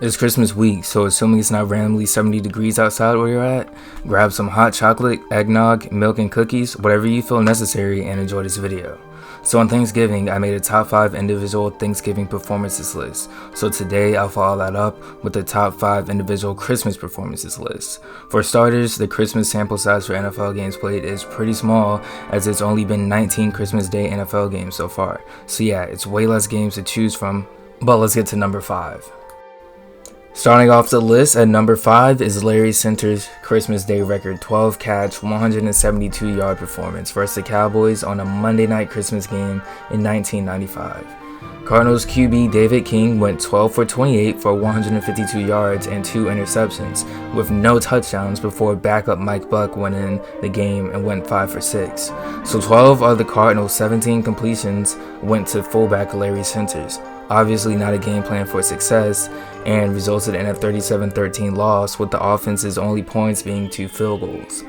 It's Christmas week, so assuming it's not randomly 70 degrees outside where you're at, grab some hot chocolate, eggnog, milk, and cookies, whatever you feel necessary, and enjoy this video. So on Thanksgiving, I made a top 5 individual Thanksgiving performances list. So today, I'll follow that up with the top 5 individual Christmas performances list. For starters, the Christmas sample size for NFL games played is pretty small, as it's only been 19 Christmas Day NFL games so far. So yeah, it's way less games to choose from, but let's get to number 5. Starting off the list at number 5 is Larry Center's Christmas Day record 12-catch, 172-yard performance versus the Cowboys on a Monday night Christmas game in 1995. Cardinals QB David King went 12 for 28 for 152 yards and 2 interceptions, with no touchdowns before backup Mike Buck went in the game and went 5 for 6. So 12 of the Cardinals' 17 completions went to fullback Larry Centers. Obviously not a game plan for success, and resulted in a 37-13 loss, with the offense's only points being 2 field goals.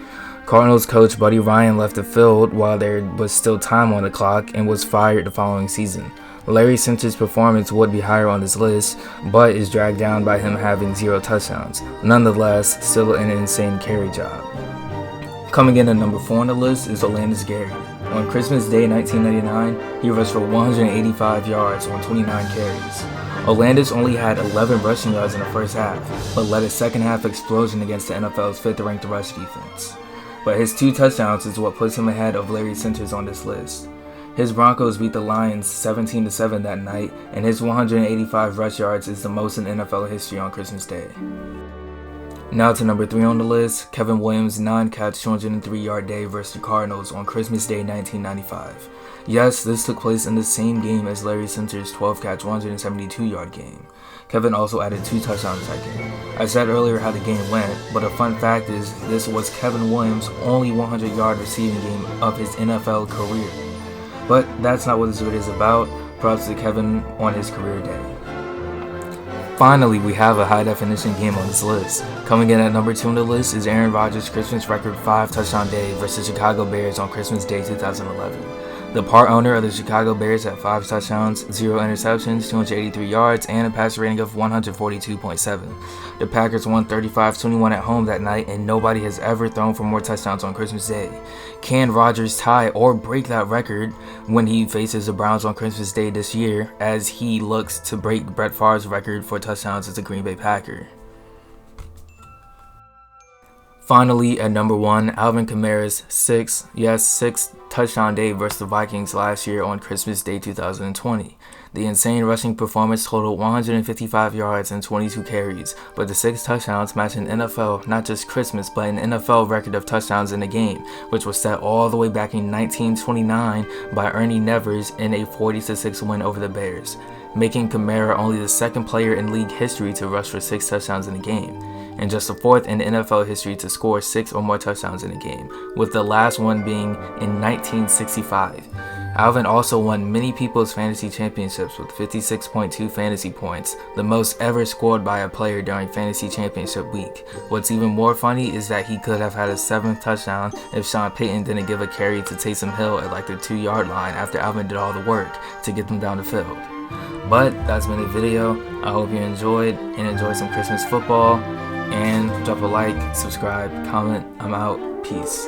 Cardinals coach Buddy Ryan left the field while there was still time on the clock and was fired the following season. Larry Center's performance would be higher on this list, but is dragged down by him having 0 touchdowns. Nonetheless, still an insane carry job. Coming in at number 4 on the list is Orlando Gary. On Christmas Day 1999, he rushed for 185 yards on 29 carries. Orlando's only had 11 rushing yards in the first half, but led a second half explosion against the NFL's 5th ranked rush defense. But his 2 touchdowns is what puts him ahead of Larry Centers on this list. His Broncos beat the Lions 17-7 that night, and his 185 rush yards is the most in NFL history on Christmas Day. Now to number 3 on the list, Kevin Williams' 9-catch 203-yard day versus the Cardinals on Christmas Day 1995. Yes, this took place in the same game as Larry Center's 12-catch 172-yard game. Kevin also added 2 touchdowns that game. I said earlier how the game went, but a fun fact is this was Kevin Williams' only 100-yard receiving game of his NFL career. But that's not what this video is about. Props to Kevin on his career day. Finally, we have a high-definition game on this list. Coming in at number 2 on the list is Aaron Rodgers' Christmas record 5-touchdown day versus Chicago Bears on Christmas Day 2011. The part owner of the Chicago Bears had 5 touchdowns, 0 interceptions, 283 yards, and a passer rating of 142.7. The Packers won 35-21 at home that night, and nobody has ever thrown for more touchdowns on Christmas Day. Can Rodgers tie or break that record when he faces the Browns on Christmas Day this year, as he looks to break Brett Favre's record for touchdowns as a Green Bay Packer? Finally, at number 1, Alvin Kamara's 6th touchdown day versus the Vikings last year on Christmas Day 2020. The insane rushing performance totaled 155 yards and 22 carries, but the 6 touchdowns matched an NFL, not just Christmas, but an NFL record of touchdowns in a game, which was set all the way back in 1929 by Ernie Nevers in a 40-6 win over the Bears, making Kamara only the 2nd player in league history to rush for 6 touchdowns in a game, and just the 4th in NFL history to score 6 or more touchdowns in a game, with the last one being in 1965. Alvin also won many people's fantasy championships with 56.2 fantasy points, the most ever scored by a player during fantasy championship week. What's even more funny is that he could have had a 7th touchdown if Sean Payton didn't give a carry to Taysom Hill at like the 2-yard line after Alvin did all the work to get them down the field. But that's been the video. I hope you enjoyed and enjoy some Christmas football. And drop a like, subscribe, comment. I'm out. Peace.